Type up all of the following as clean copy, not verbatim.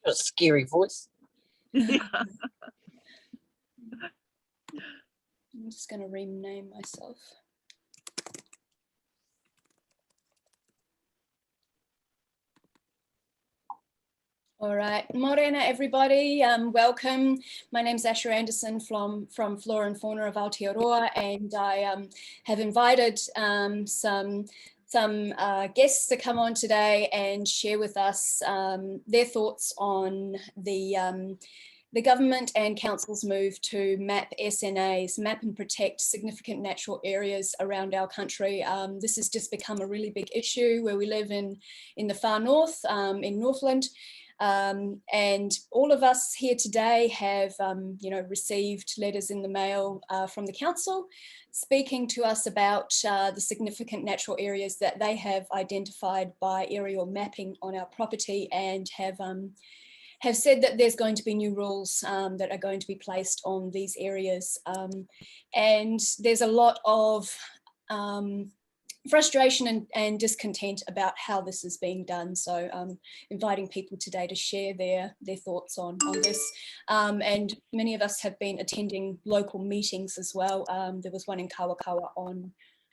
A scary voice. Yeah. I'm just going to rename myself. All right, morena everybody, welcome. My name's Asha Andersen from Flora and Fauna of Aotearoa, and I have invited some guests to come on today and share with us their thoughts on the government and council's move to map SNAs, map and protect significant natural areas around our country. This has just become a really big issue where we live in the far north, in Northland. And all of us here today have, received letters in the mail from the council speaking to us about the significant natural areas that they have identified by aerial mapping on our property, and have said that there's going to be new rules that are going to be placed on these areas. And there's a lot of frustration and discontent about how this is being done. So inviting people today to share their thoughts on this. And many of us have been attending local meetings as well. There was one in Kawakawa on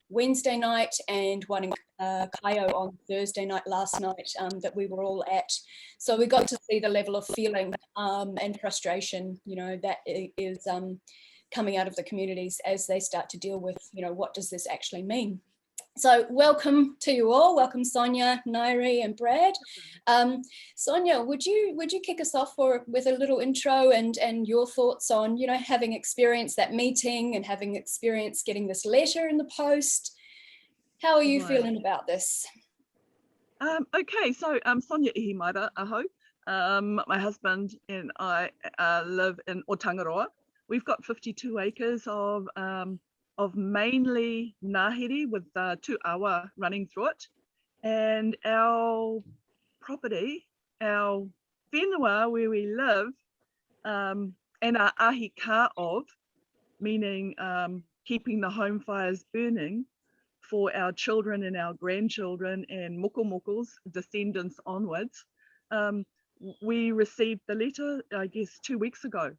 Wednesday night and one in Kaio on Thursday night last night that we were all at. So we got to see the level of feeling and frustration, that is coming out of the communities as they start to deal with, what does this actually mean? So welcome to you all. Welcome Sonya, Nyree and Brad. Sonya, would you kick us off with a little intro and your thoughts on, having experienced that meeting and having experienced getting this letter in the post? How are you feeling about this? Okay, so Sonia Ihimada, aho. My husband and I live in Aotearoa. We've got 52 acres of mainly ngāhere with 2 awa running through it. And our property, our whenua where we live, and our ahi ka of, meaning keeping the home fires burning for our children and our grandchildren and mokomokos, descendants onwards. We received the letter, I guess, 2 weeks ago.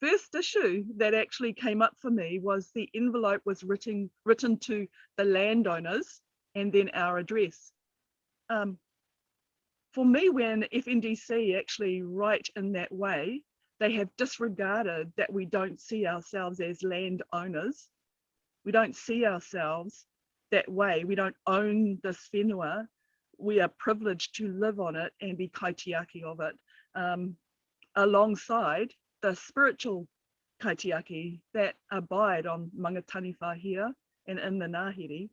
First issue that actually came up for me was the envelope was written to the landowners and then our address. For me, when FNDC actually write in that way, they have disregarded that we don't see ourselves as landowners. We don't see ourselves that way. We don't own this whenua. We are privileged to live on it and be Kaitiaki of it, alongside the spiritual Kaitiaki that abide on Mangatani Whahia and in the Ngāhere.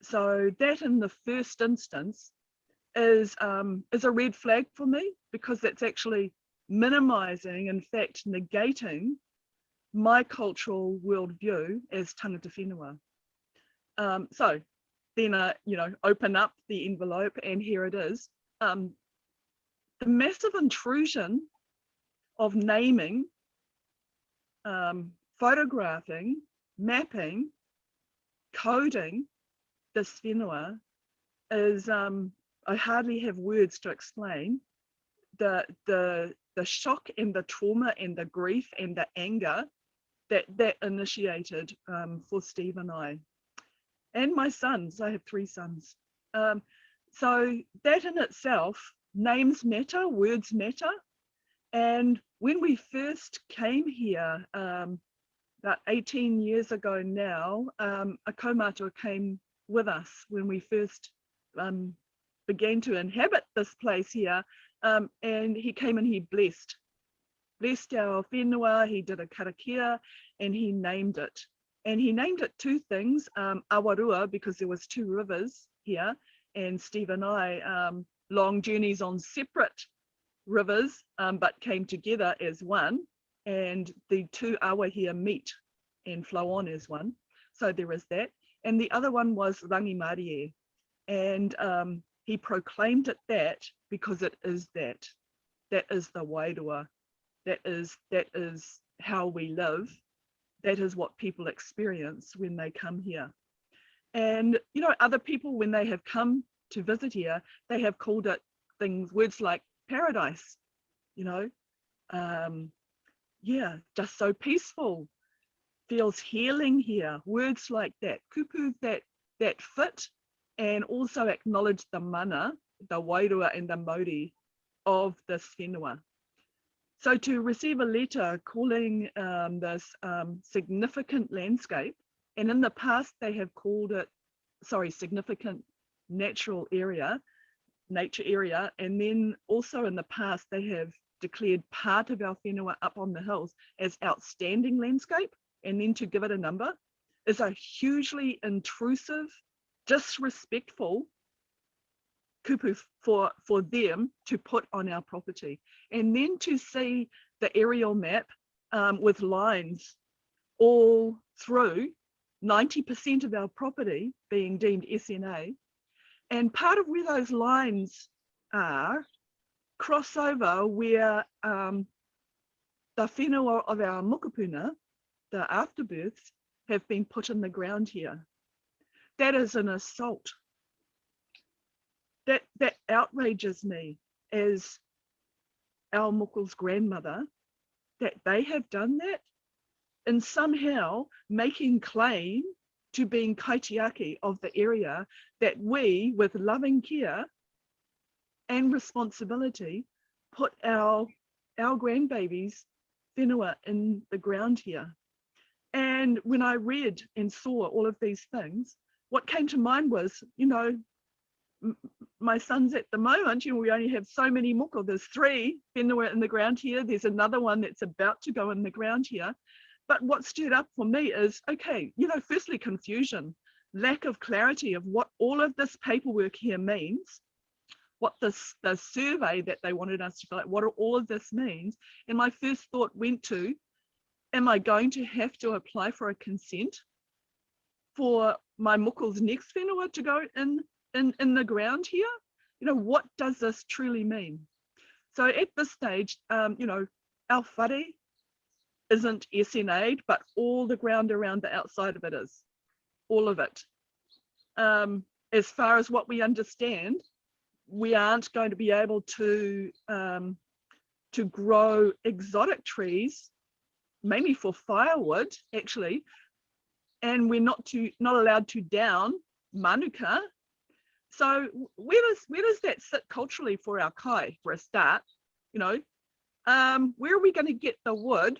So that in the first instance is a red flag for me, because that's actually minimizing, in fact, negating my cultural worldview as tangata whenua. So then, open up the envelope and here it is. The massive intrusion of naming, photographing, mapping, coding this whenua is, I hardly have words to explain the shock and the trauma and the grief and the anger that initiated for Steve and I. And my sons, I have 3 sons. So that in itself, names matter, words matter. And when we first came here, about 18 years ago now, a kaumātua came with us when we first began to inhabit this place here. And he came and he blessed our whenua, he did a karakia, and he named it. And he named it 2 things, Awarua, because there was 2 rivers here, and Steve and I, long journeys on separate rivers, but came together as one, and the 2 awa here meet and flow on as one. So there is that. And the other one was Rangi Marie, and he proclaimed it that because it is that. That is the wairua. That is how we live. That is what people experience when they come here. And, other people, when they have come to visit here, they have called it words like paradise, you know. Yeah, just so peaceful, feels healing here. Words like that, kupu that fit, and also acknowledge the mana, the wairua and the mauri of this whenua. So to receive a letter calling this significant landscape, and in the past they have called it, significant natural area, nature area, and then also in the past they have declared part of our whenua up on the hills as outstanding landscape, and then to give it a number is a hugely intrusive, disrespectful kupu for them to put on our property. And then to see the aerial map with lines all through 90% of our property being deemed SNA, and part of where those lines are crossover where the whenua of our mokopuna, the afterbirths, have been put in the ground here. That is an assault. That outrages me as our moko's grandmother, that they have done that, and somehow making claim to being Kaitiaki of the area that we, with loving care and responsibility, put our grandbabies whenua in the ground here. And when I read and saw all of these things, what came to mind was, you know, my sons at the moment, you know, we only have so many moko. There's 3 whenua in the ground here. There's another one that's about to go in the ground here. But what stirred up for me is, okay, you know, firstly, confusion, lack of clarity of what all of this paperwork here means, what the survey that they wanted us to fill out, what all of this means. And my first thought went to, am I going to have to apply for a consent for my moko's next whenua to go in the ground here? You know, what does this truly mean? So at this stage, you know, our whare isn't SNA'd, but all the ground around the outside of it is, all of it. As far as what we understand, we aren't going to be able to grow exotic trees, mainly for firewood, actually, and we're not allowed to down manuka. So where does that sit culturally for our kai, for a start? You know, where are we going to get the wood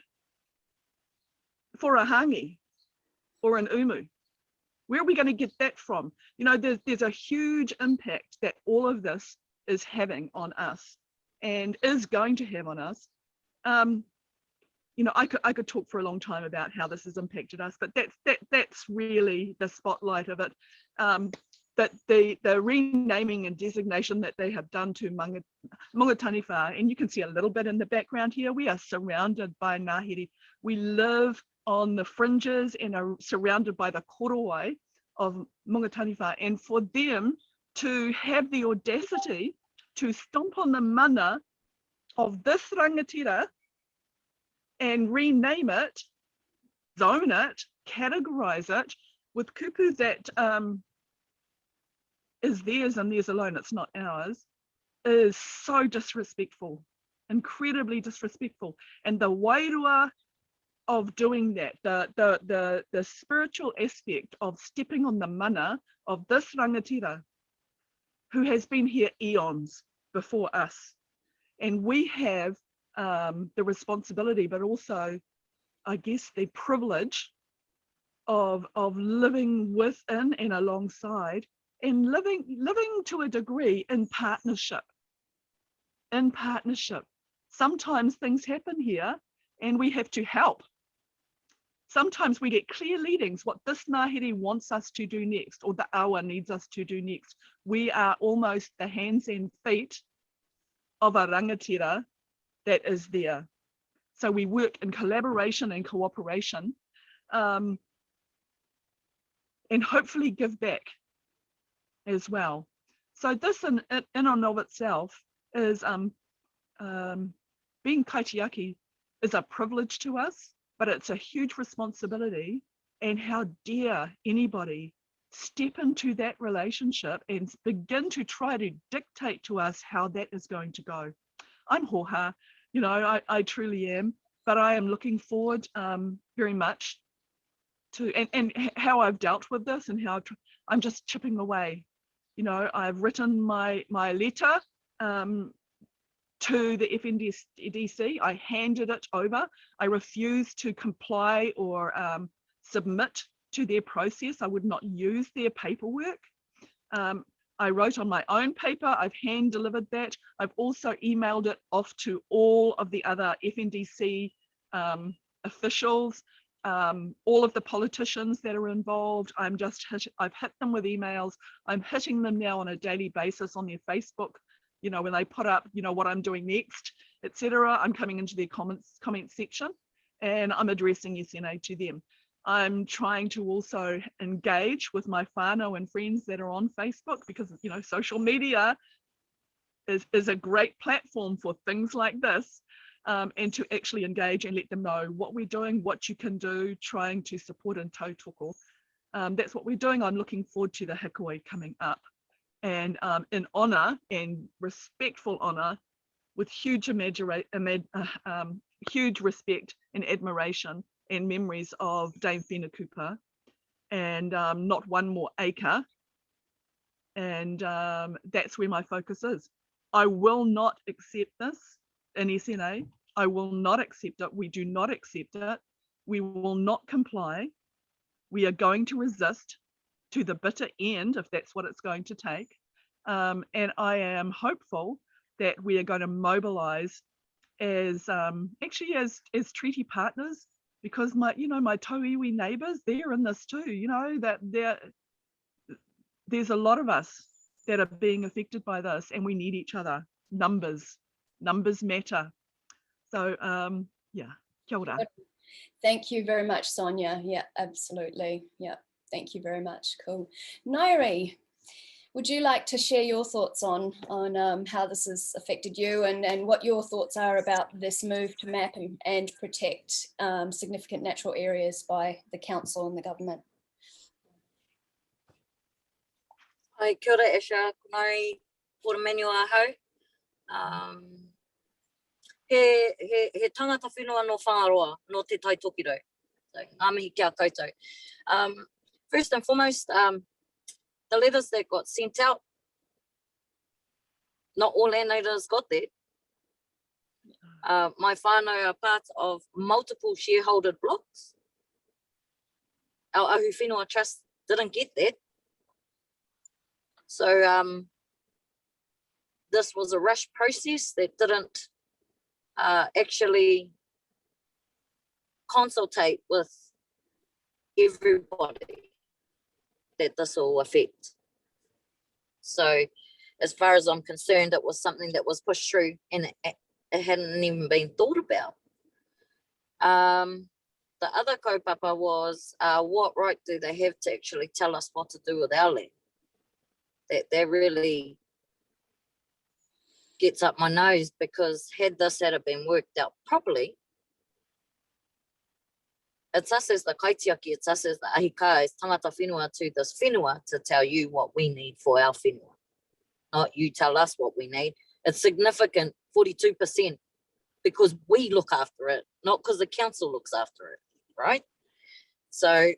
for a hangi or an umu? Where are we going to get that from? You know, there's a huge impact that all of this is having on us and is going to have on us. You know, I could talk for a long time about how this has impacted us, but that's really the spotlight of it. That the renaming and designation that they have done to Maungataniwha, and you can see a little bit in the background here, we are surrounded by ngāhere. We live on the fringes and are surrounded by the korowai of Maungataniwha, and for them to have the audacity to stomp on the mana of this rangatira and rename it, zone it, categorize it with kupu that is theirs and theirs alone, it's not ours, is so disrespectful, incredibly disrespectful. And the wairua of doing that, the spiritual aspect of stepping on the mana of this rangatira who has been here eons before us. And we have the responsibility, but also, I guess, the privilege of living within and alongside, and living to a degree in partnership. Sometimes things happen here and we have to help. Sometimes we get clear leadings what this ngāhere wants us to do next, or the awa needs us to do next. We are almost the hands and feet of a rangatira that is there. So we work in collaboration and cooperation, and hopefully give back as well. So this in and of itself is being Kaitiaki is a privilege to us, but it's a huge responsibility. And how dare anybody step into that relationship and begin to try to dictate to us how that is going to go. I'm hoha, you know, I truly am, but I am looking forward very much to, and how I've dealt with this and how I'm just chipping away. You know, I've written my letter to the FNDC. I handed it over. I refused to comply or submit to their process. I would not use their paperwork. I wrote on my own paper. I've hand delivered that. I've also emailed it off to all of the other FNDC officials, all of the politicians that are involved. I've hit them with emails. I'm hitting them now on a daily basis on their Facebook. You know, when they put up, you know, what I'm doing next, etc. I'm coming into their comment section and I'm addressing SNA to them. I'm trying to also engage with my whānau and friends that are on Facebook, because, you know, social media is a great platform for things like this, and to actually engage and let them know what we're doing, what you can do, trying to support and tautoko. That's what we're doing. I'm looking forward to the Hikoi coming up, and in honour and respectful honour, with huge huge respect and admiration and memories of Dame Whenekupa, and not one more acre. And that's where my focus is. I will not accept this in SNA. I will not accept it. We do not accept it. We will not comply. We are going to resist to the bitter end if that's what it's going to take. And I am hopeful that we are going to mobilize as actually as treaty partners, because my tauiwi neighbors, they're in this too, you know, that there's a lot of us that are being affected by this, and we need each other. Numbers matter. So yeah, kia ora. Thank you very much, Sonia. Yeah, absolutely. Yeah, thank you very much. Cool. Nyree, would you like to share your thoughts on how this has affected you, and what your thoughts are about this move to map and protect significant natural areas by the council and the government? Hi, kia ora, Asha. Nai, ora Manuel ahau. He tangata whenua no whāroa, no te taitokiro. So, ngā mihi kia koutou. First and foremost, the letters that got sent out, not all landowners got that. My whānau are part of multiple shareholder blocks. Our Ahu Whenua Trust didn't get that. So this was a rush process that didn't actually consultate with everybody that this will affect. So as far as I'm concerned, it was something that was pushed through and it hadn't even been thought about. The other kaupapa was, what right do they have to actually tell us what to do with our land? That really gets up my nose, because had been worked out properly, it's us as the Kaitiaki, it's us as the Ahika, as tangata whenua to this whenua, to tell you what we need for our whenua. Not you tell us what we need. It's significant, 42%, because we look after it, not because the council looks after it, right? So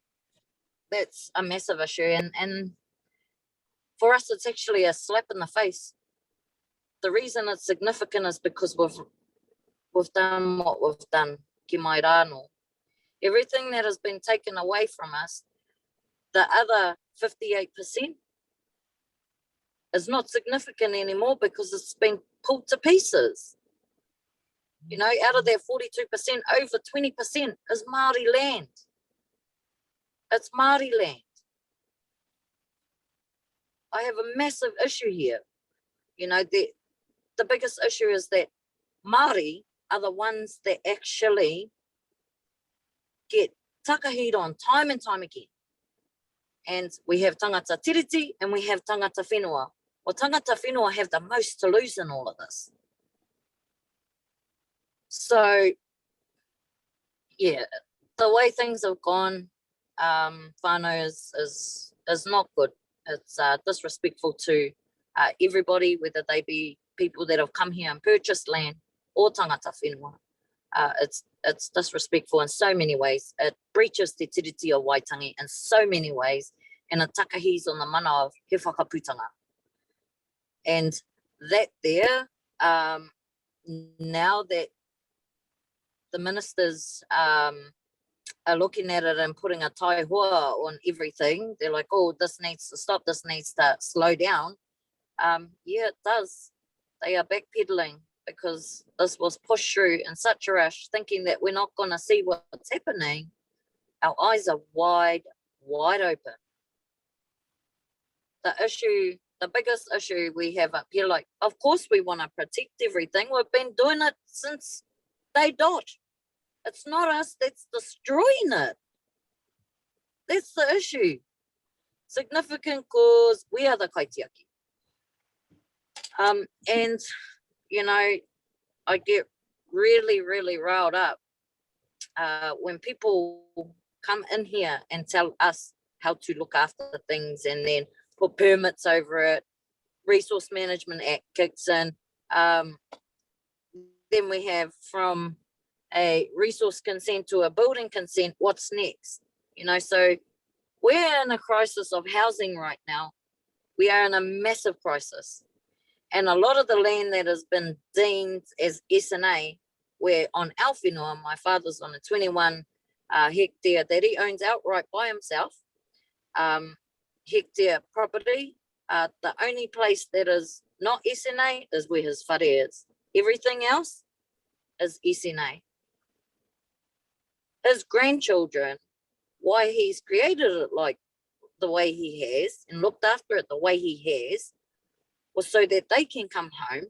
that's a massive issue. And for us, it's actually a slap in the face. The reason it's significant is because we've done what we've done, ki mai rāno. Everything that has been taken away from us, the other 58% is not significant anymore, because it's been pulled to pieces. You know, out of that 42%, over 20% is Maori land. It's Maori land. I have a massive issue here. You know, the biggest issue is that Maori are the ones that actually get takahied on time and time again. And we have tangata tiriti and we have tangata whenua. Well, tangata whenua have the most to lose in all of this. So, yeah, the way things have gone, whānau is not good. It's disrespectful to everybody, whether they be people that have come here and purchased land, or tangata whenua. It's disrespectful in so many ways. It breaches te tiriti of Waitangi in so many ways, and it takahis on the mana of he whakaputanga. And that there, now that the ministers are looking at it and putting a tai hoa on everything, they're like, oh, this needs to stop, this needs to slow down. Yeah, it does. They are backpedaling because this was pushed through in such a rush, thinking that we're not going to see what's happening. Our eyes are wide open. The biggest issue we have up here, like, of course we want to protect everything. We've been doing it since day dot. It's not us that's destroying it. That's the issue. Significant cause, we are the Kaitiaki. And, you know, I get really, really riled up when people come in here and tell us how to look after things and then put permits over it. Resource Management Act kicks in. Then we have from a resource consent to a building consent, what's next? You know, so we're in a crisis of housing right now. We are in a massive crisis. And a lot of the land that has been deemed as SNA, where on our whenua, my father's on a 21 hectare that he owns outright by himself, hectare property. The only place that is not SNA is where his whare is. Everything else is SNA. His grandchildren, why he's created it like the way he has and looked after it the way he has, was so that they can come home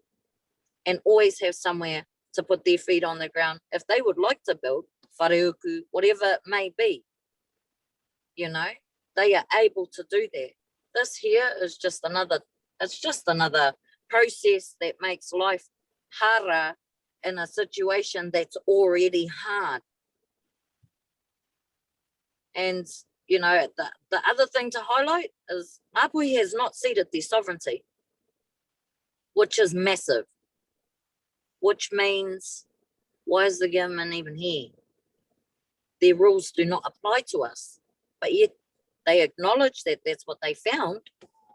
and always have somewhere to put their feet on the ground if they would like to build whareuku, whatever it may be. You know, they are able to do that. This here is just another, it's just another process that makes life harder in a situation that's already hard. And, you know, the other thing to highlight is Mapuhi has not ceded their sovereignty, which is massive, which means, why is the government even here? Their rules do not apply to us, but yet they acknowledge that that's what they found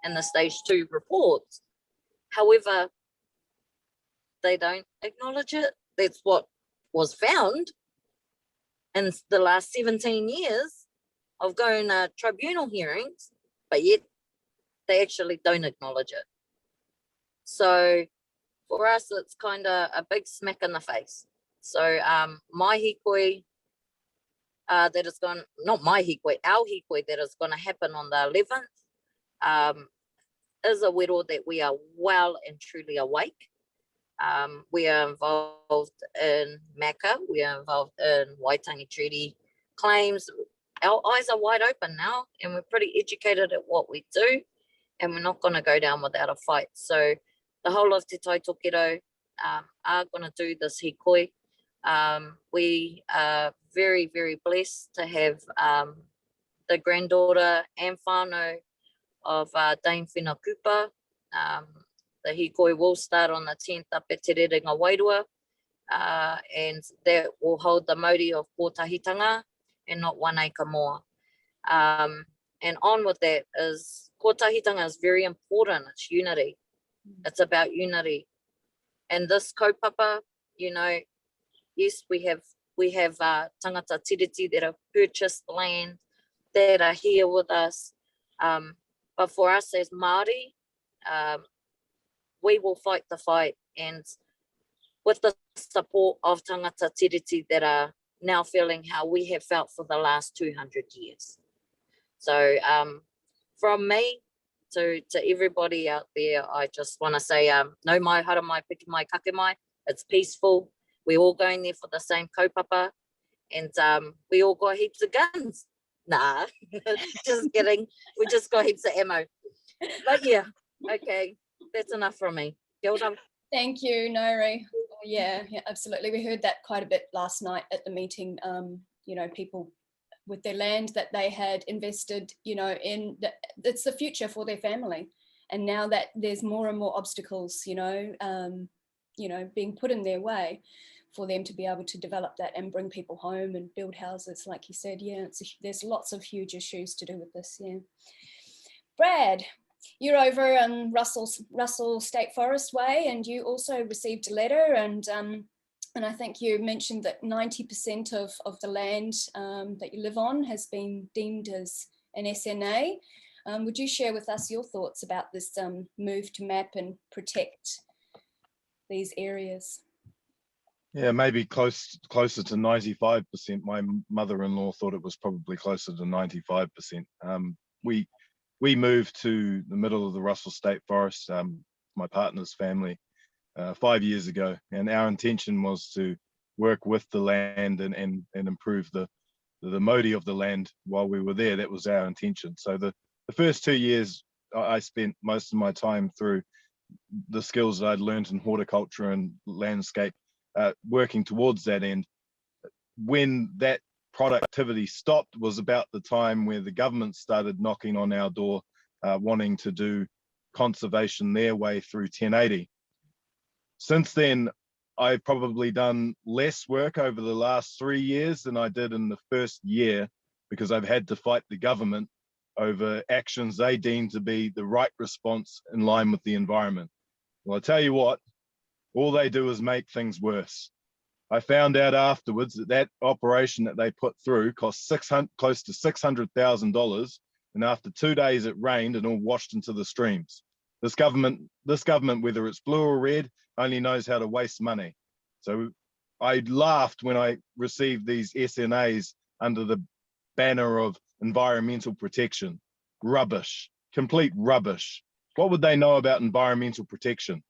in the stage 2 reports. However, they don't acknowledge it. That's what was found in the last 17 years of going to tribunal hearings, but yet they actually don't acknowledge it. So for us, it's kind of a big smack in the face. So my Hikoi that is going, not my Hikoi, our Hikoi that is going to happen on the 11th is a wero that we are well and truly awake. We are involved in MACA, we are involved in Waitangi Treaty claims. Our eyes are wide open now and we're pretty educated at what we do and we're not going to go down without a fight. So the whole of Te Tai Tokerau are going to do this Hikoi. We are very, very blessed to have the granddaughter and whānau of Dame Whina Cooper. The Hikoi will start on the 10th up at Te Rerenga Wairua, and that will hold the mauri of kōtahitanga and not 1 acre more. And on with that is, kōtahitanga is very important. It's unity. It's about unity. And this kaupapa, you know, yes, we have tangata tiriti that have purchased land that are here with us. But for us as Maori, we will fight the fight, and with the support of tangata tiriti that are now feeling how we have felt for the last 200 years. So from me to everybody out there, I just want to say, no mai hara mai piki mai kake mai. It's peaceful. We're all going there for the same kaupapa, and we all got heaps of guns. Nah, just kidding. We just got heaps of ammo. But yeah, okay, that's enough from me. Kia ora. Thank you, Nyree. Yeah, absolutely. We heard that quite a bit last night at the meeting. You know, people with their land that they had invested, you know, in it's the future for their family. And now that there's more and more obstacles, being put in their way for them to be able to develop that and bring people home and build houses, like you said, yeah, there's lots of huge issues to do with this, yeah. Brad, you're over on Russell State Forest Way, and you also received a letter, and I think you mentioned that 90% of the land that you live on has been deemed as an SNA. Would you share with us your thoughts about this move to map and protect these areas? Yeah, maybe closer to 95%. My mother-in-law thought it was probably closer to 95%. We moved to the middle of the Russell State Forest, my partner's family, 5 years ago, and our intention was to work with the land and improve the modi of the land while we were there. That was our intention. So the first 2 years, I spent most of my time through the skills that I'd learned in horticulture and landscape, working towards that end. When that productivity stopped was about the time where the government started knocking on our door, wanting to do conservation their way through 1080. Since then, I've probably done less work over the last 3 years than I did in the first year, because I've had to fight the government over actions they deem to be the right response in line with the environment. Well, I tell you what, all they do is make things worse. I found out afterwards that operation that they put through cost close to $600,000, and after 2 days it rained and all washed into the streams. This government, whether it's blue or red, only knows how to waste money. So I laughed when I received these SNAs under the banner of environmental protection. Rubbish, complete rubbish. What would they know about environmental protection?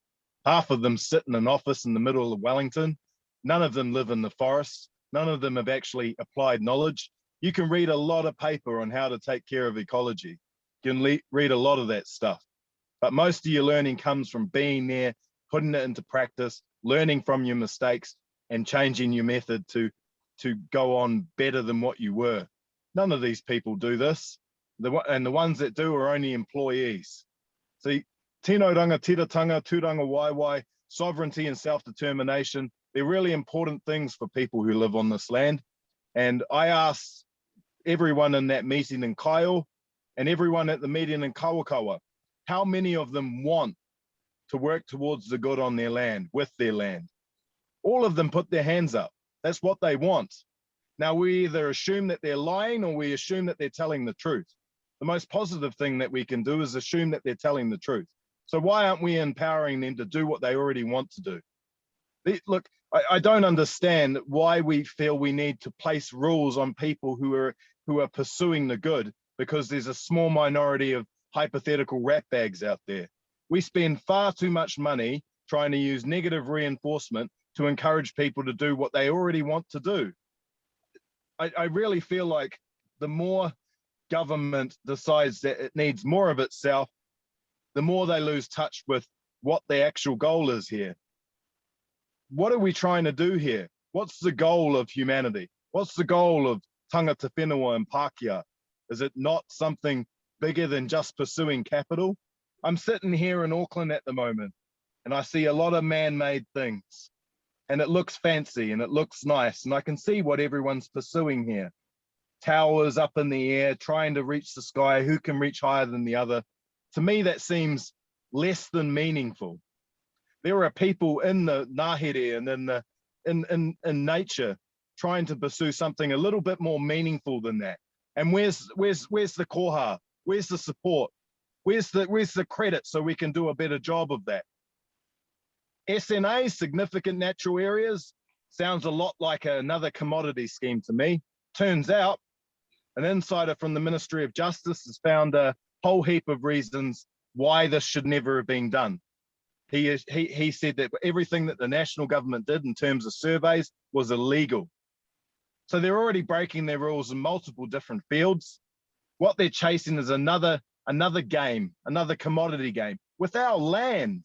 Half of them sit in an office in the middle of Wellington. None of them live in the forests. None of them have actually applied knowledge. You can read a lot of paper on how to take care of ecology. You can read a lot of that stuff. But most of your learning comes from being there, putting it into practice, learning from your mistakes, and changing your method to go on better than what you were. None of these people do this. And the ones that do are only employees. See, tino ranga, tiratanga, turanga waiwai, sovereignty and self-determination, they're really important things for people who live on this land. And I asked everyone in that meeting in Kaio and everyone at the meeting in Kawakawa, how many of them want to work towards the good on their land, with their land? All of them put their hands up. That's what they want. Now, we either assume that they're lying or we assume that they're telling the truth. The most positive thing that we can do is assume that they're telling the truth. So why aren't we empowering them to do what they already want to do? Look, I don't understand why we feel we need to place rules on people who are pursuing the good, because there's a small minority of hypothetical ratbags out there. We spend far too much money trying to use negative reinforcement to encourage people to do what they already want to do. I really feel like the more government decides that it needs more of itself, the more they lose touch with what the actual goal is here. What are we trying to do here? What's the goal of humanity? What's the goal of tangata whenua and Pākehā? Is it not something bigger than just pursuing capital? I'm sitting here in Auckland at the moment, and I see a lot of man-made things, and it looks fancy and it looks nice, and I can see what everyone's pursuing here. Towers up in the air, trying to reach the sky, who can reach higher than the other. To me, that seems less than meaningful. There are people in the ngahere and in nature trying to pursue something a little bit more meaningful than that. And where's the koha? Where's the support? Where's the credit so we can do a better job of that? SNA, significant natural areas, sounds a lot like another commodity scheme to me. Turns out, an insider from the Ministry of Justice has found a whole heap of reasons why this should never have been done. He said that everything that the national government did in terms of surveys was illegal. So they're already breaking their rules in multiple different fields. What they're chasing is another game, another commodity game with our land.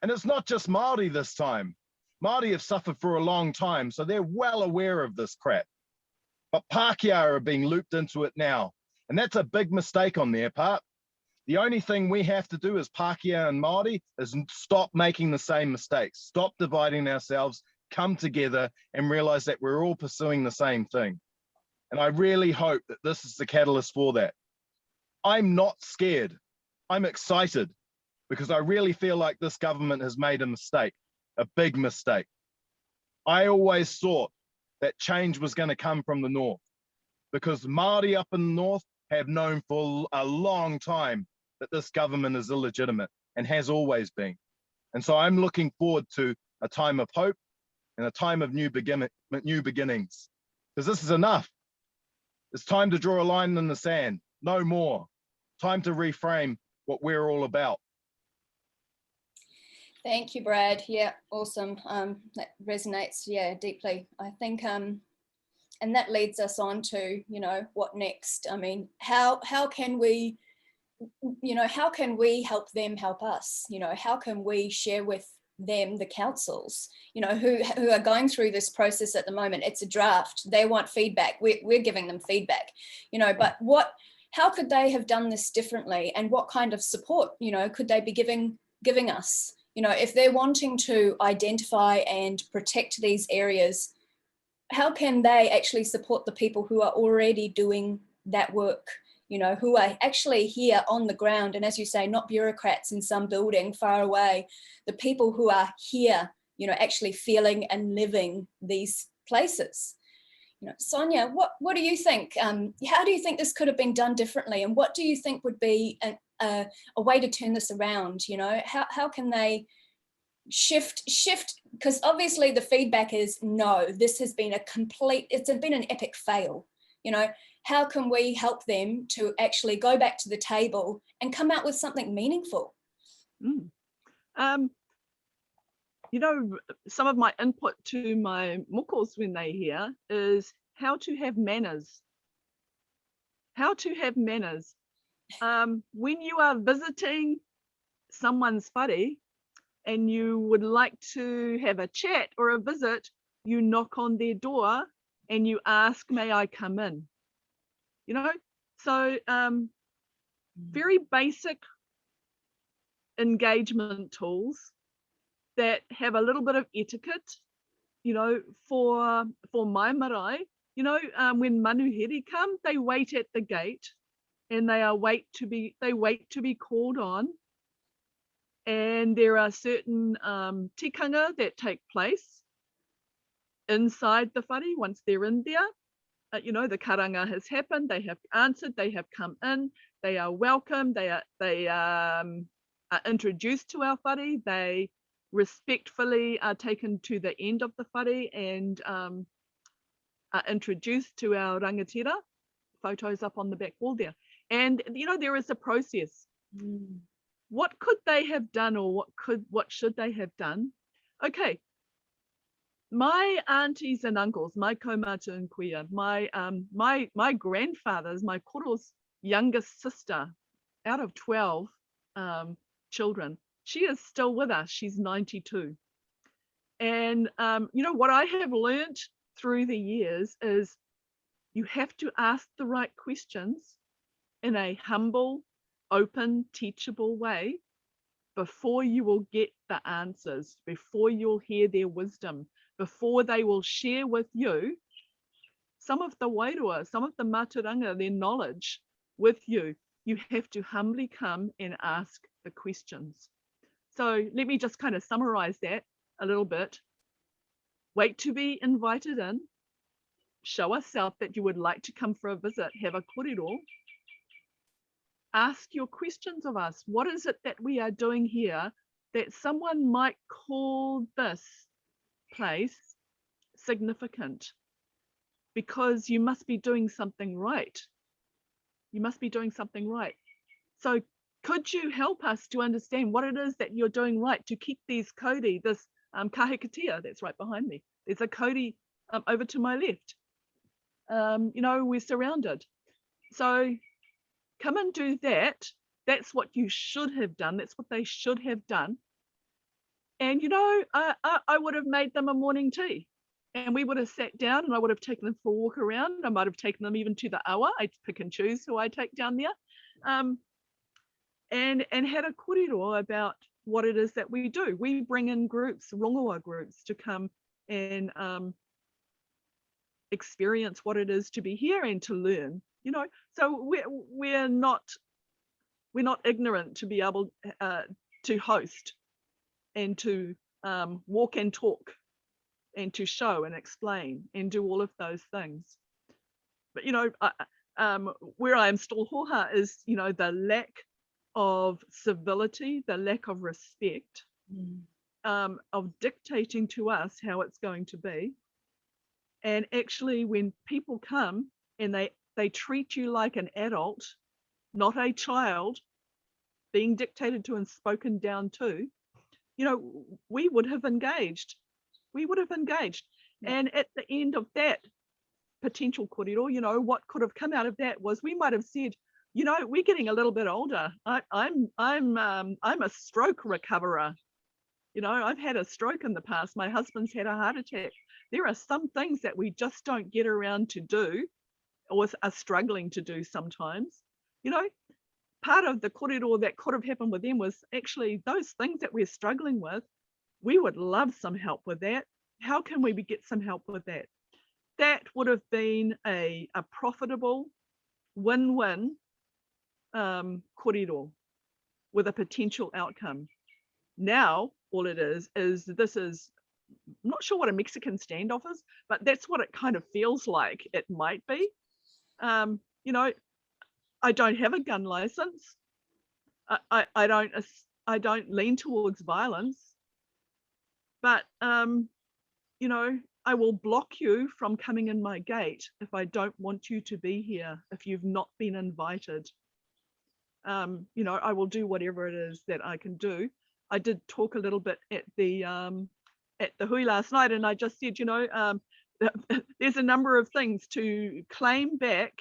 And it's not just Maori this time. Maori have suffered for a long time, so they're well aware of this crap. But Pākehā are being looped into it now. And that's a big mistake on their part. The only thing we have to do as Pākehā and Māori is stop making the same mistakes, stop dividing ourselves, come together and realize that we're all pursuing the same thing. And I really hope that this is the catalyst for that. I'm not scared. I'm excited because I really feel like this government has made a mistake, a big mistake. I always thought that change was going to come from the north because Māori up in the north have known for a long time that this government is illegitimate and has always been. And so I'm looking forward to a time of hope and a time of new beginnings, because this is enough. It's time to draw a line in the sand, no more. Time to reframe what we're all about. Thank you, Brad. Yeah, awesome. That resonates, yeah, deeply. I think, and that leads us on to, you know, what next? I mean, how can we, you know, how can we help them help us? You know, how can we share with them, the councils, you know, who are going through this process at the moment? It's a draft. They want feedback. We're giving them feedback, you know, but how could they have done this differently? And what kind of support, you know, could they be giving us? You know, if they're wanting to identify and protect these areas, how can they actually support the people who are already doing that work, you know, who are actually here on the ground? And as you say, not bureaucrats in some building far away, the people who are here, you know, actually feeling and living these places. You know, Sonia, what do you think? How do you think this could have been done differently? And what do you think would be a way to turn this around? You know, how can they shift, because obviously the feedback is no, this has been it's been an epic fail. You know, how can we help them to actually go back to the table and come out with something meaningful? You know, some of my input to my mokos when they hear is how to have manners. How to have manners. When you are visiting someone's whare and you would like to have a chat or a visit, you knock on their door and you ask, may I come in? You know, so very basic engagement tools that have a little bit of etiquette, you know, for my marae. You know, when manuhiri come, they wait at the gate and they wait to be called on. And there are certain tikanga that take place inside the whare once they're in there. You know, the karanga has happened, they have answered, they have come in, they are welcome, they are introduced to our whare, they respectfully are taken to the end of the whare and are introduced to our rangatira, photos up on the back wall there. And, you know, there is a process. What could they have done, or what should they have done? Okay, my aunties and uncles, my kaumata and kuia, my grandfathers, my koro's youngest sister, out of 12 children, she is still with us. She's 92. And you know what I have learned through the years is you have to ask the right questions in a humble, open, teachable way before you will get the answers, before you'll hear their wisdom, before they will share with you some of the wairua, some of the maturanga, their knowledge with you. You have to humbly come and ask the questions. So let me just kind of summarize that a little bit. Wait to be invited in, show us out that you would like to come for a visit, have a korero. Ask your questions of us. What is it that we are doing here that someone might call this place significant? Because you must be doing something right. You must be doing something right. So could you help us to understand what it is that you're doing right to keep these kauri, this kahikatea that's right behind me. There's a kauri over to my left. You know, we're surrounded. So come and do that. That's what you should have done. That's what they should have done. And, you know, I would have made them a morning tea and we would have sat down and I would have taken them for a walk around. I might have taken them even to the awa. I pick and choose who I take down there. and had a kōrero about what it is that we do. We bring in groups, rongoa groups, to come and experience what it is to be here and to learn, you know. So we're not ignorant to be able to host and to walk and talk and to show and explain and do all of those things. But, you know, where I am still hoha is, you know, the lack of civility, the lack of respect, of dictating to us how it's going to be. And actually, when people come and they treat you like an adult, not a child, being dictated to and spoken down to, you know, we would have engaged. We would have engaged. Yeah. And at the end of that potential kōrero, you know, what could have come out of that was we might have said, you know, we're getting a little bit older. I'm a stroke recoverer. You know, I've had a stroke in the past. My husband's had a heart attack. There are some things that we just don't get around to do, or are struggling to do sometimes. You know, part of the kōrero that could have happened with them was actually those things that we're struggling with. We would love some help with that. How can we get some help with that? That would have been a profitable win-win kōrero with a potential outcome. Now, all it is this is, I'm not sure what a Mexican standoff is, but that's what it kind of feels like it might be. You know, I don't have a gun license. I don't lean towards violence, but you know, I will block you from coming in my gate if I don't want you to be here, if you've not been invited. You know, I will do whatever it is that I can do. I did talk a little bit at the hui last night, and I just said, you know, there's a number of things to claim back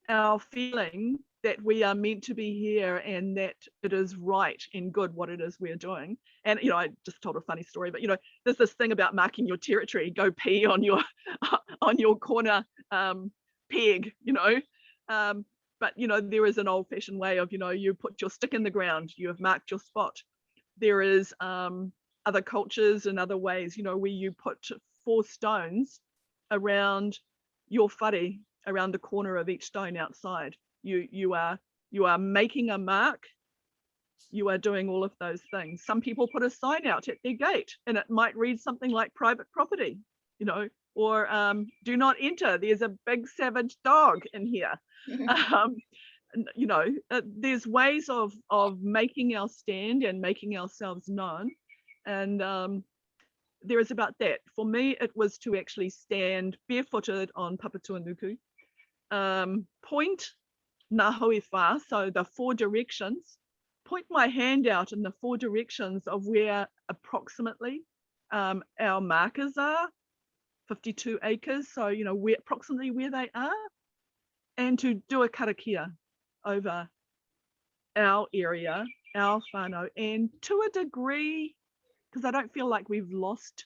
our feeling that we are meant to be here and that it is right and good what it is we're doing. And, you know, I just told a funny story, but, you know, there's this thing about marking your territory, go pee on your corner peg, you know. But, you know, there is an old fashioned way of, you know, you put your stick in the ground, you have marked your spot. There is other cultures and other ways, you know, where you put 4 stones around your whare, around the corner of each stone outside. You are making a mark. You are doing all of those things. Some people put a sign out at their gate and it might read something like private property, you know, or do not enter. There's a big savage dog in here. You know, there's ways of making our stand and making ourselves known. And there is about that. For me, it was to actually stand barefooted on Papatuanuku, point na hui wha, so the 4 directions, point my hand out in the 4 directions of where approximately our markers are, 52 acres, so, you know, approximately where they are, and to do a karakia over our area, our whānau, and to a degree, because I don't feel like we've lost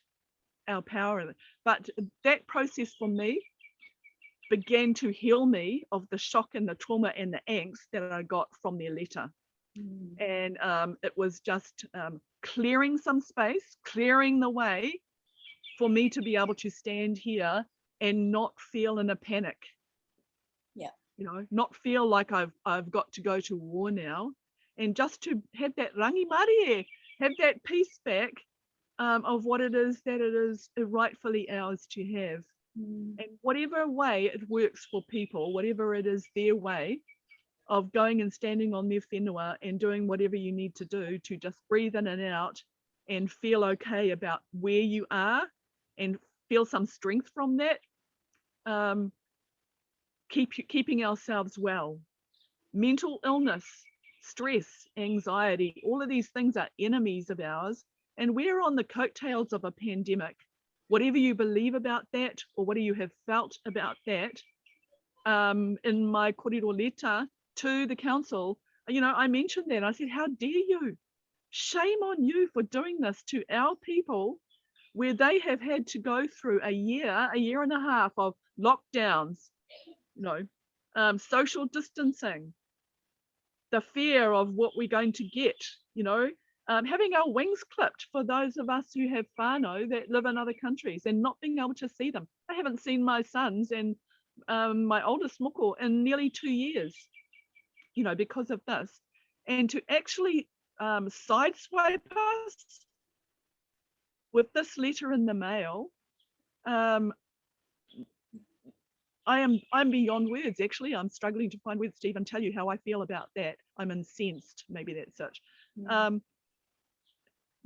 our power, but that process for me began to heal me of the shock and the trauma and the angst that I got from their letter. And it was just clearing some space, clearing the way for me to be able to stand here and not feel in a panic. Yeah. You know, not feel like I've got to go to war now, and just to have that rangi marie, have that peace back of what it is that it is rightfully ours to have. And whatever way it works for people, whatever it is their way of going and standing on their whenua and doing whatever you need to do to just breathe in and out and feel okay about where you are and feel some strength from that. Keeping ourselves well. Mental illness, stress, anxiety, all of these things are enemies of ours, and we're on the coattails of a pandemic. Whatever you believe about that, or what you have felt about that, in my kōrero letter to the council, you know, I mentioned that. I said, how dare you? Shame on you for doing this to our people, where they have had to go through a year and a half of lockdowns, you know, social distancing, the fear of what we're going to get, you know, having our wings clipped for those of us who have whānau that live in other countries and not being able to see them. I haven't seen my sons and my oldest moko in nearly 2 years, you know, because of this. And to actually sideswipe us with this letter in the mail, I'm beyond words, actually. I'm struggling to find words to even tell you how I feel about that. I'm incensed, maybe that's it.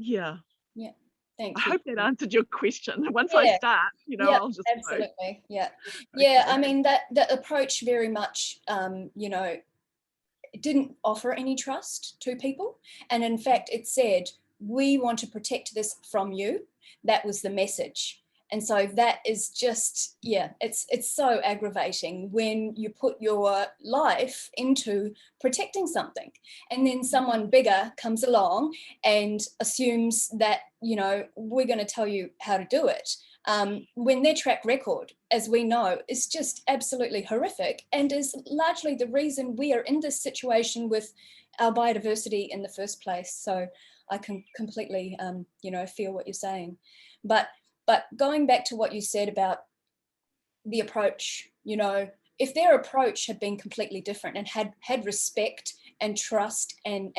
Yeah. Yeah, thank I you. hope that answered your question. Once I start, you know, I'll just absolutely know. Yeah, I mean, that approach very much, you know, it didn't offer any trust to people, and in fact it said, we want to protect this from you. That was the message. And so that is just, yeah, it's so aggravating when you put your life into protecting something, and then someone bigger comes along and assumes that, you know, we're going to tell you how to do it, when their track record, as we know, is just absolutely horrific and is largely the reason we are in this situation with our biodiversity in the first place. So I can completely, you know, feel what you're saying. But going back to what you said about the approach, you know, if their approach had been completely different and had respect and trust and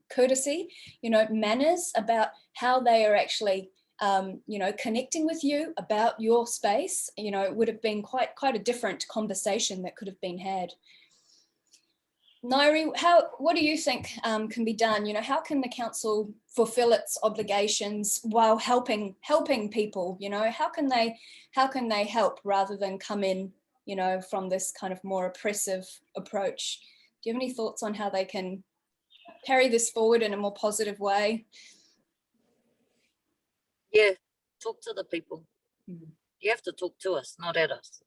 courtesy, you know, manners about how they are actually, you know, connecting with you about your space, you know, it would have been quite a different conversation that could have been had. Nyree, what do you think can be done? You know, how can the council fulfill its obligations while helping people? You know, how can they help rather than come in, you know, from this kind of more oppressive approach? Do you have any thoughts on how they can carry this forward in a more positive way? Yeah, talk to the people. You have to talk to us, not at us.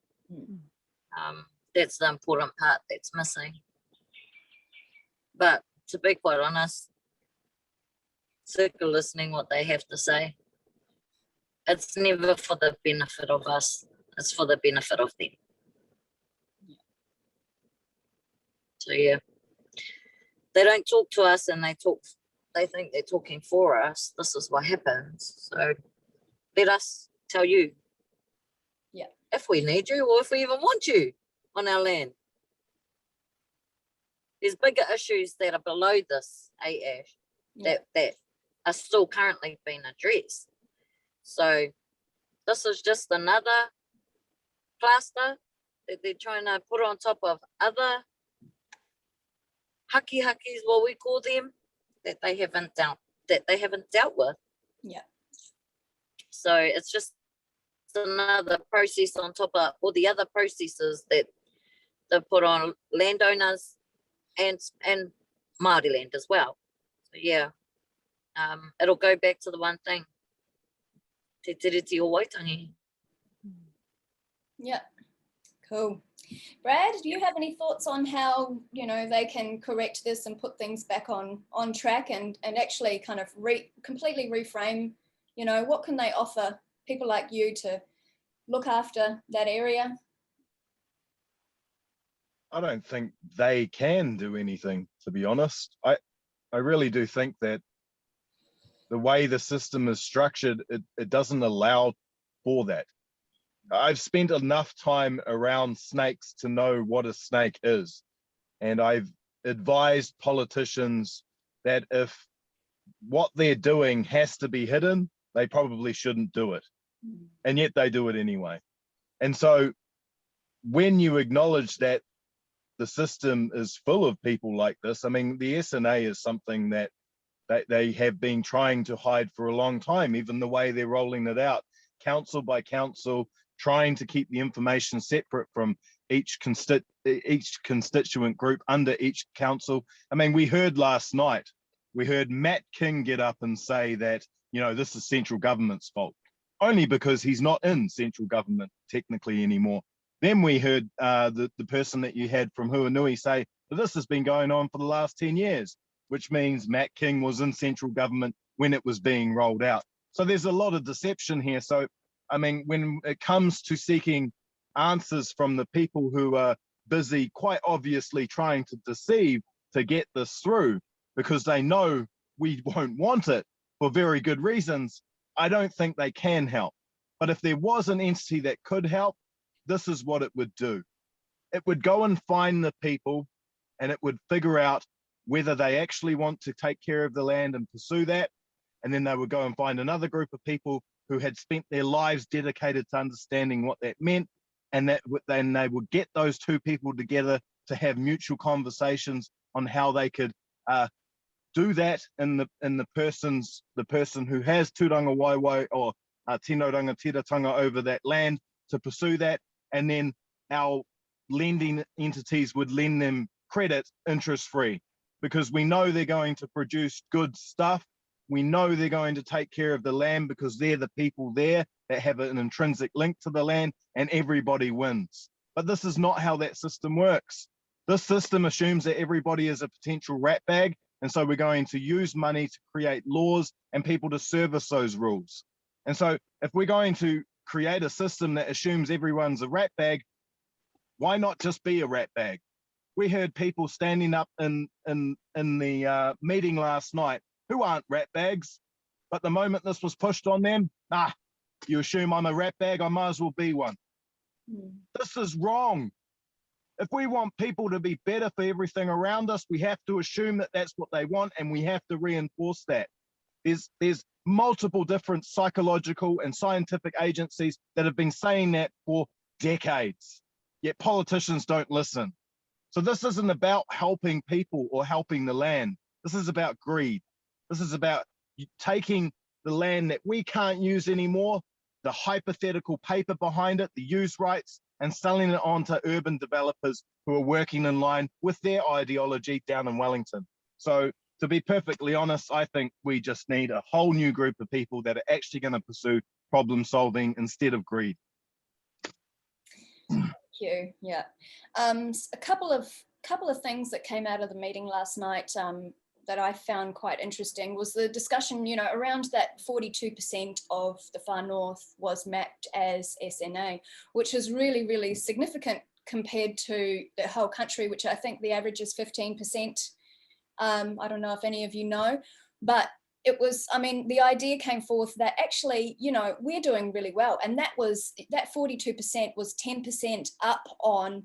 That's the important part that's missing. But to be quite honest, sick of listening what they have to say. It's never for the benefit of us. It's for the benefit of them. So yeah, they don't talk to us, and they think they're talking for us. This is what happens. So let us tell you. Yeah. If we need you, or if we even want you on our land. There's bigger issues that are below this, Ash, that are still currently being addressed. So this is just another plaster that they're trying to put on top of other haki-hakis, what we call them, that they haven't dealt with. Yeah. So it's just another process on top of all the other processes that they put on landowners and Māori land as well. So yeah, it'll go back to the one thing, te tiriti o Waitangi. Yeah, cool. Brad, do you have any thoughts on how, you know, they can correct this and put things back on track and actually kind of completely reframe, you know, what can they offer people like you to look after that area? I don't think they can do anything, to be honest. I really do think that the way the system is structured, it doesn't allow for that. I've spent enough time around snakes to know what a snake is. And I've advised politicians that if what they're doing has to be hidden, they probably shouldn't do it. And yet they do it anyway. And so when you acknowledge that the system is full of people like this, I mean, the SNA is something that they have been trying to hide for a long time, even the way they're rolling it out, council by council, trying to keep the information separate from each constituent group under each council. I mean, we heard last night, we heard Matt King get up and say that, you know, this is central government's fault, only because he's not in central government technically anymore. Then we heard the person that you had from Huanui say that this has been going on for the last 10 years, which means Matt King was in central government when it was being rolled out. So there's a lot of deception here. So, I mean, when it comes to seeking answers from the people who are busy, quite obviously trying to deceive to get this through because they know we won't want it for very good reasons, I don't think they can help. But if there was an entity that could help, this is what it would do. It would go and find the people, and it would figure out whether they actually want to take care of the land and pursue that. And then they would go and find another group of people who had spent their lives dedicated to understanding what that meant. And then they would get those two people together to have mutual conversations on how they could do that in the person who has tūranga waiwai or tino rangatiratanga over that land to pursue that. And then our lending entities would lend them credit interest-free because we know they're going to produce good stuff. We know they're going to take care of the land because they're the people there that have an intrinsic link to the land, and everybody wins. But this is not how that system works. This system assumes that everybody is a potential rat bag, and so we're going to use money to create laws and people to service those rules. And so if we're going to create a system that assumes everyone's a rat bag, why not just be a rat bag? We heard people standing up in the meeting last night who aren't rat bags, but the moment this was pushed on them, you assume I'm a rat bag, I might as well be one. This is wrong. If we want people to be better for everything around us, we have to assume that that's what they want, and we have to reinforce that. There's multiple different psychological and scientific agencies that have been saying that for decades, yet politicians don't listen. So this isn't about helping people or helping the land. This is about greed. This is about taking the land that we can't use anymore, the hypothetical paper behind it, the use rights, and selling it on to urban developers who are working in line with their ideology down in Wellington. So to be perfectly honest, I think we just need a whole new group of people that are actually going to pursue problem solving instead of greed. Thank you. Yeah, a couple of things that came out of the meeting last night that I found quite interesting was the discussion, around that 42% of the far north was mapped as SNA, which is really, really significant compared to the whole country, which I think the average is 15%. I don't know if any of you know, but it was, the idea came forth that actually, we're doing really well. And that 42% was 10% up on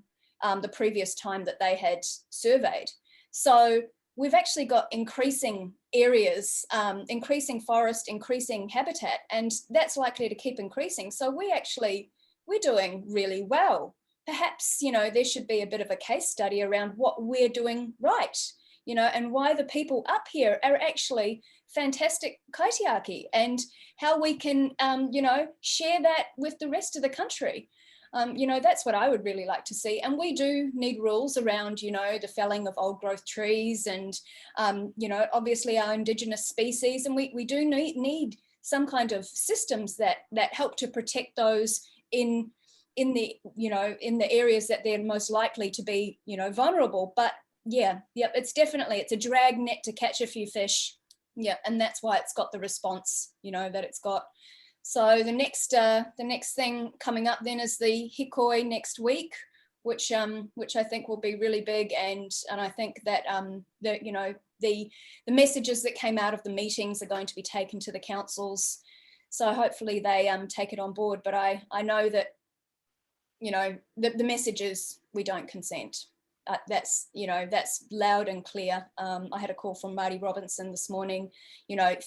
the previous time that they had surveyed. So we've actually got increasing areas, increasing forest, increasing habitat, and that's likely to keep increasing. So we're doing really well. Perhaps, there should be a bit of a case study around what we're doing right, and why the people up here are actually fantastic Kaitiaki, and how we can, share that with the rest of the country. That's what I would really like to see. And we do need rules around, the felling of old growth trees and, obviously our indigenous species. And we do need some kind of systems that help to protect those in the areas that they're most likely to be, vulnerable. But it's a drag net to catch a few fish. Yeah, and that's why it's got the response, that it's got. So the next thing coming up then is the Hikoi next week, which I think will be really big, and I think that the messages that came out of the meetings are going to be taken to the councils. So hopefully they take it on board. But I know that the message is we don't consent. That's loud and clear. I had a call from Marty Robinson this morning,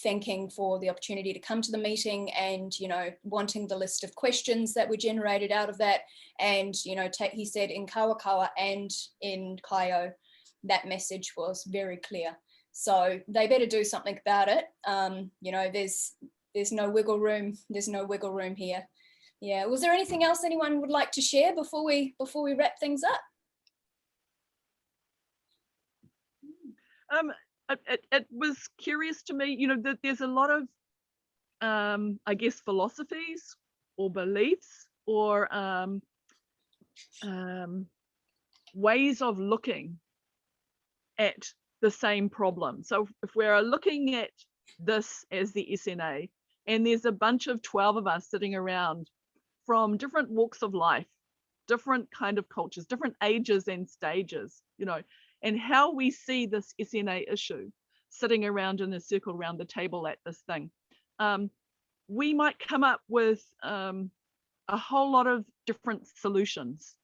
thanking for the opportunity to come to the meeting and, wanting the list of questions that were generated out of that. And, he said in Kawakawa and in Kaio, that message was very clear. So they better do something about it. There's no wiggle room. There's no wiggle room here. Yeah. Was there anything else anyone would like to share before we wrap things up? It was curious to me, that there's a lot of, I guess, philosophies or beliefs or ways of looking at the same problem. So if we're looking at this as the SNA, and there's a bunch of 12 of us sitting around from different walks of life, different kind of cultures, different ages and stages, you know, and how we see this SNA issue sitting around in a circle around the table at this thing. We might come up with a whole lot of different solutions,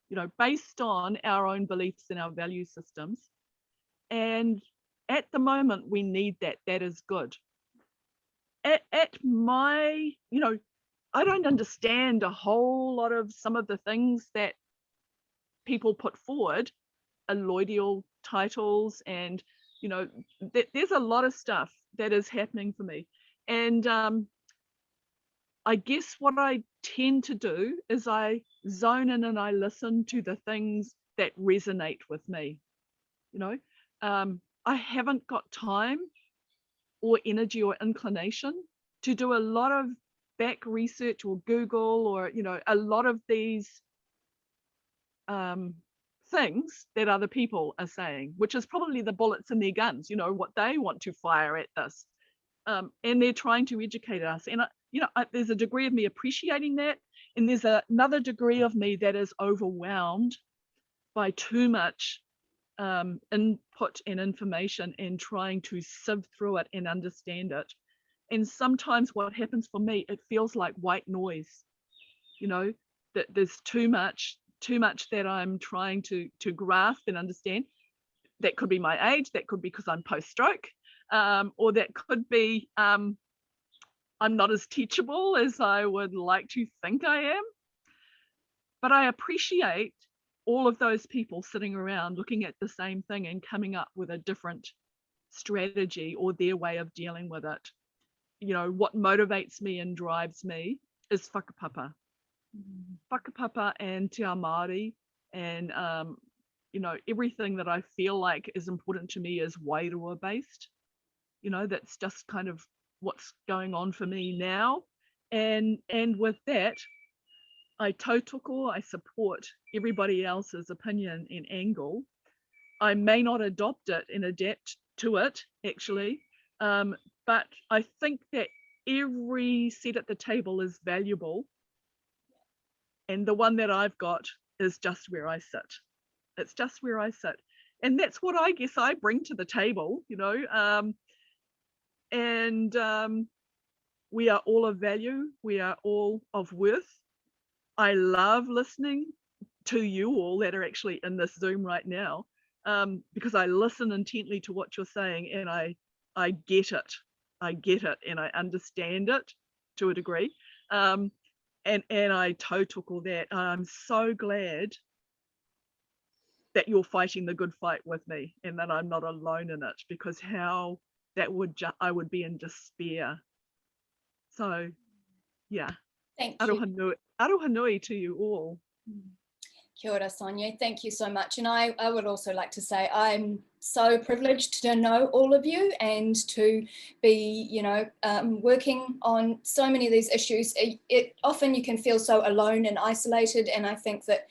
you know, based on our own beliefs and our value systems. And at the moment, we need that. That is good. At my, you know, I don't understand a whole lot of some of the things that people put forward, alloidial titles, and, you know, there's a lot of stuff that is happening for me. And I guess what I tend to do is I zone in and I listen to the things that resonate with me. You know, I haven't got time or energy or inclination to do a lot of back research or Google or, you know, a lot of these things that other people are saying, which is probably the bullets in their guns, you know, what they want to fire at this. And they're trying to educate us. And, you know, there's a degree of me appreciating that. And there's another degree of me that is overwhelmed by too much input and information and trying to sieve through it and understand it. And sometimes what happens for me, it feels like white noise, you know, that there's too much that I'm trying to grasp and understand. That could be my age, that could be because I'm post-stroke, or that could be I'm not as teachable as I would like to think I am. But I appreciate all of those people sitting around looking at the same thing and coming up with a different strategy or their way of dealing with it. You know, what motivates me and drives me is whakapapa. Whakapapa and te ao Māori, and you know, everything that I feel like is important to me is wairua based. You know, that's just kind of what's going on for me now. And with that, I tautoko, I support everybody else's opinion and angle. I may not adopt it and adapt to it, actually, but I think that every seat at the table is valuable. And the one that I've got is just where I sit. It's just where I sit. And that's what I guess I bring to the table, you know. We are all of value. We are all of worth. I love listening to you all that are actually in this Zoom right now, because I listen intently to what you're saying, and I get it. I get it, and I understand it to a degree. And I tautoko that. I'm so glad that you're fighting the good fight with me, and that I'm not alone in it, because how that would I would be in despair. So, yeah. Thank you. Aroha nui to you all. Kia ora, Sonia. Thank you so much. And I would also like to say I'm so privileged to know all of you and to be, you know, working on so many of these issues. Often you can feel so alone and isolated, and I think that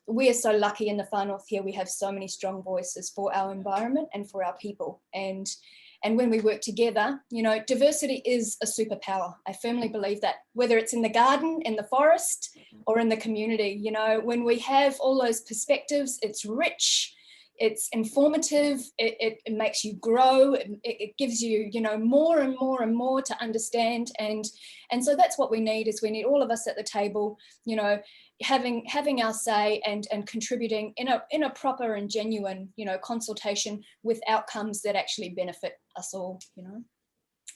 we are so lucky in the Far North here. We have so many strong voices for our environment and for our people. And when we work together, you know, diversity is a superpower. I firmly believe that, whether it's in the garden, in the forest, or in the community, you know, when we have all those perspectives, it's rich, it's informative, it makes you grow, it gives you, you know, more and more and more to understand. And so that's what we need, is we need all of us at the table, you know, having our say and contributing in a proper and genuine, you know, consultation with outcomes that actually benefit us all, you know.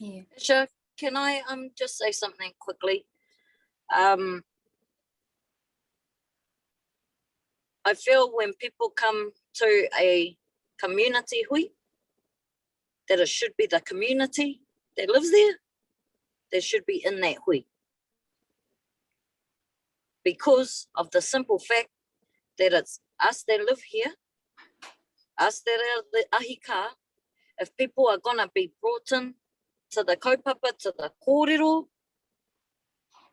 Yeah. Asha, can I just say something quickly? I feel when people come to a community hui, that it should be the community that lives there that should be in that hui. Because of the simple fact that it's us that live here, us that are the ahika. If people are going to be brought in to the kaupapa, to the kōrero,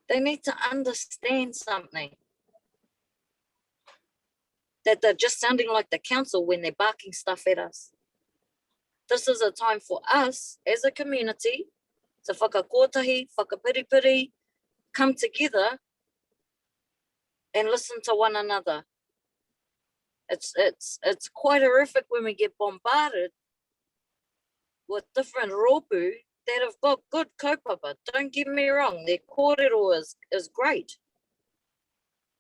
they need to understand something. That they're just sounding like the council when they're barking stuff at us. This is a time for us as a community to whakakotahi, whakapiripiri, come together and listen to one another. It's quite horrific when we get bombarded with different rōpū that have got good kaupapa. Don't get me wrong, their kōrero is great.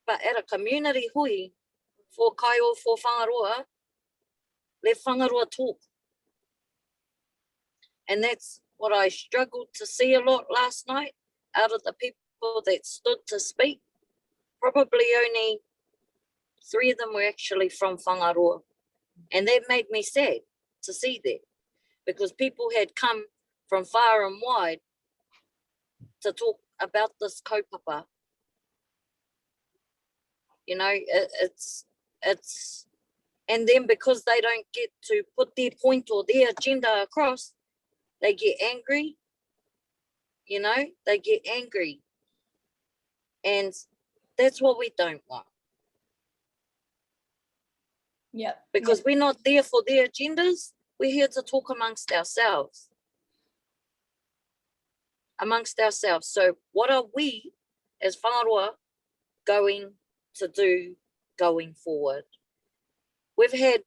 But at a community hui, for kaio, for whangaroa, let whangaroa talk. And that's what I struggled to see a lot last night out of the people that stood to speak. Probably only 3 of them were actually from whangaroa. And that made me sad to see that, because people had come from far and wide to talk about this kaupapa. You know, it's, and then because they don't get to put their point or their agenda across, they get angry, you know, they get angry. And that's what we don't want. Yeah. Because we're not there for their agendas. We're here to talk amongst ourselves. So what are we as whangaroa going to do going forward? We've had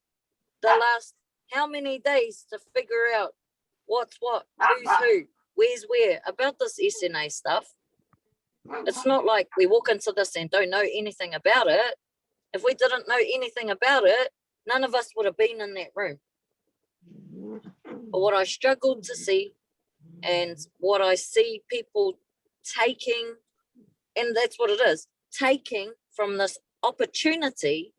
the last how many days to figure out what's what, who's who, where's where about this SNA stuff. It's not like we walk into this and don't know anything about it. If we didn't know anything about it, none of us would have been in that room. But what I struggled to see, and what I see people taking, and that's what it is, taking from this opportunity,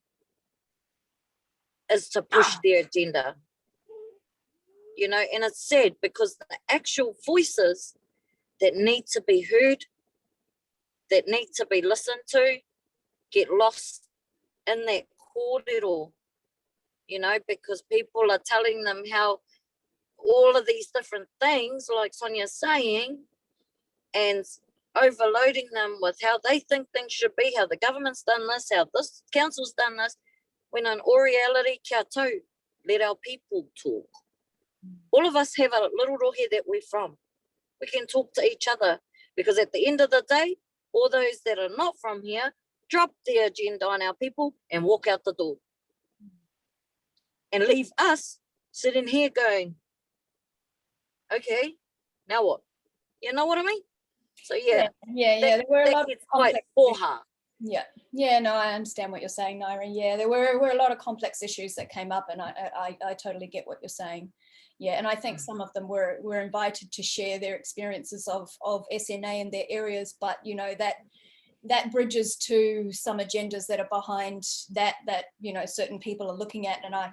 is to push their agenda. You know, and it's sad because the actual voices that need to be heard, that need to be listened to, get lost in that kōrero, you know, because people are telling them how all of these different things, like Sonia's saying, and overloading them with how they think things should be, how the government's done this, how this council's done this, when in all reality, kia tau, let our people talk. All of us have a little rohe that we're from. We can talk to each other, because at the end of the day, all those that are not from here drop their agenda on our people and walk out the door. And leave us sitting here going, okay, now what? You know what I mean? So yeah. There were a lot of quite poha. Yeah, no, I understand what you're saying, Nyree. Yeah, there were a lot of complex issues that came up, and I totally get what you're saying. Yeah, and I think some of them were invited to share their experiences of SNA in their areas, but you know, that bridges to some agendas that are behind that you know, certain people are looking at, and I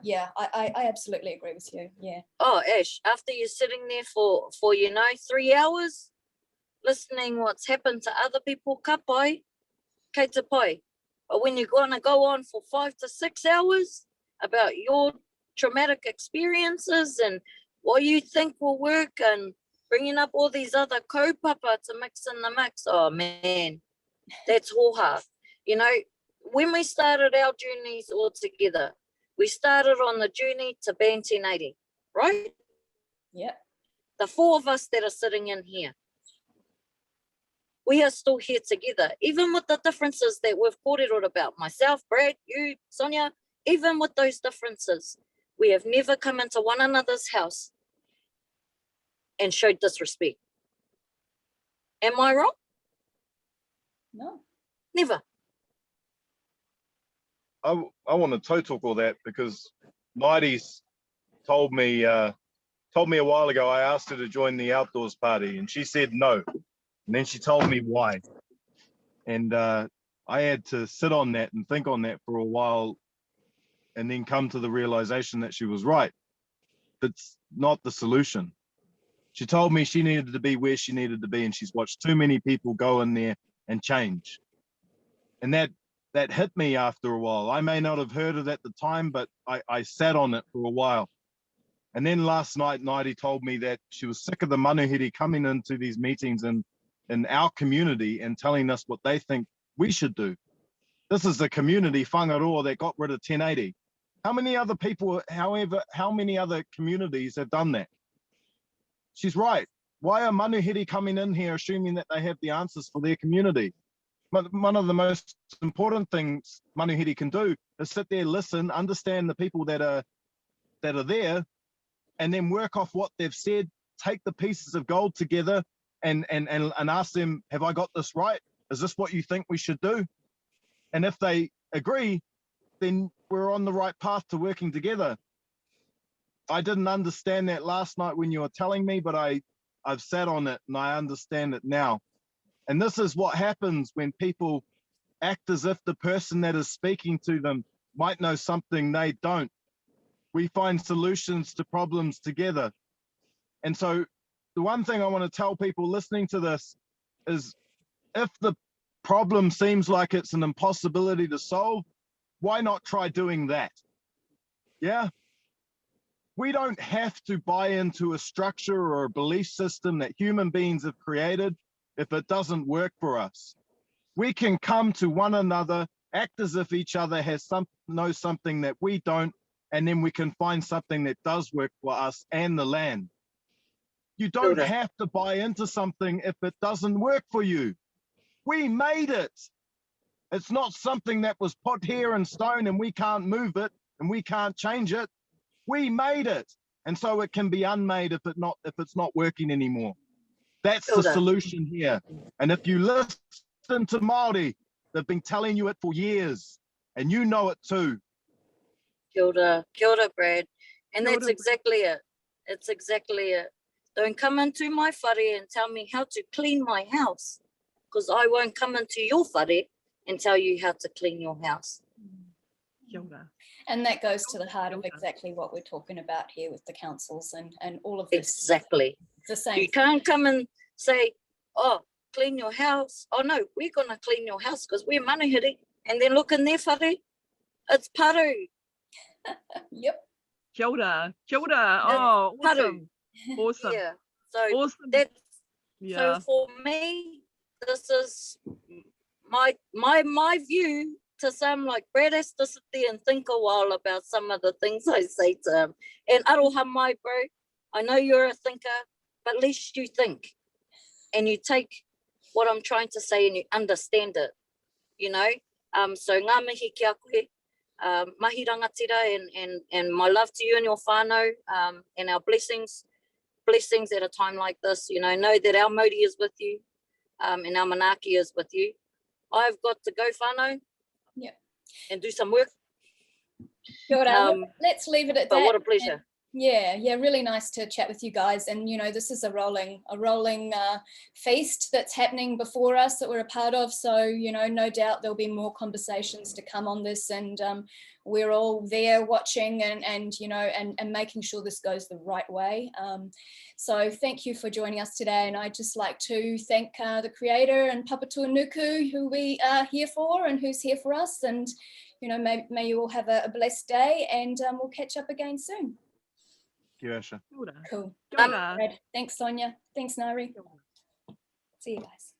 absolutely agree with you. Yeah. Oh, Ash, after you're sitting there for you know 3 hours listening what's happened to other people, ka pai, kei te pai. But when you're gonna go on for 5 to 6 hours about your traumatic experiences and what you think will work, and bringing up all these other kaupapa to mix in the mix, oh man, that's hoha. You know, when we started our journeys all together, we started on the journey to ban 1080, right? Yeah. The 4 of us that are sitting in here, we are still here together, even with the differences that we've kōrero about, myself, Brad, you, Sonia, even with those differences, we have never come into one another's house and showed disrespect. Am I wrong? No. Never. I want to toe talk all that, because Nyree told me a while ago, I asked her to join the outdoors party and she said no. And then she told me why. And I had to sit on that and think on that for a while, and then come to the realization that she was right. That's not the solution. She told me she needed to be where she needed to be, and she's watched too many people go in there and change. And that hit me after a while. I may not have heard it at the time, but I sat on it for a while. And then last night, Nyree told me that she was sick of the manuhiri coming into these meetings in our community and telling us what they think we should do. This is the community, whangaroa, that got rid of 1080. How many other people, however, how many other communities have done that? She's right. Why are manuhiri coming in here assuming that they have the answers for their community? one of the most important things manuhiri can do is sit there, listen, understand the people that are there, and then work off what they've said, take the pieces of gold together and ask them, have I got this right? Is this what you think we should do? And if they agree, then we're on the right path to working together. I didn't understand that last night when you were telling me, but I've sat on it and I understand it now. And this is what happens when people act as if the person that is speaking to them might know something they don't. We find solutions to problems together. And so the one thing I want to tell people listening to this is, if the problem seems like it's an impossibility to solve, why not try doing that? Yeah. We don't have to buy into a structure or a belief system that human beings have created if it doesn't work for us. We can come to one another, act as if each other knows something that we don't, and then we can find something that does work for us and the land. You don't have to buy into something if it doesn't work for you. We made it. It's not something that was put here in stone and we can't move it and we can't change it. We made it. And so it can be unmade if it's not working anymore. That's the solution here. And if you listen to Maori, they've been telling you it for years, and you know it too. Kia ora, Brad. And Kia that's ora. exactly it. It's exactly it. Don't come into my whare and tell me how to clean my house, because I won't come into your whare and tell you how to clean your house. Kia ora. And that goes to the heart of exactly what we're talking about here with the councils and all of this. Exactly. It's the same. You can't come and say, oh, clean your house. Oh no, we're going to clean your house because we're manuhiri. And then look in their whare, it's paru. Yep. Kia ora. Kia ora. Oh, awesome. Awesome. Yeah. So Awesome. that's Yeah. so for me, this is my view. To some, like, Brad has to sit there and think a while about some of the things I say to him. And aroha mai, bro, I know you're a thinker, but at least you think. And you take what I'm trying to say and you understand it, you know? So ngā mihi ki a koe, mahi rangatira, and my love to you and your whānau, and our blessings at a time like this, you know that our Māori is with you, and our manaaki is with you. I've got to go whānau. Yeah. And do some work. Kia ora. Let's leave it at that. But what a pleasure. Yeah, really nice to chat with you guys. And this is a rolling feast that's happening before us that we're a part of. So no doubt there'll be more conversations to come on this, and we're all there watching and making sure this goes the right way. So thank you for joining us today, and I'd just like to thank the creator and Papatua Nuku, who we are here for and who's here for us. And may you all have a blessed day, and we'll catch up again soon. Kia Asha. Cool. Kia ora. Thanks, Sonia. Thanks, Nyree. See you guys.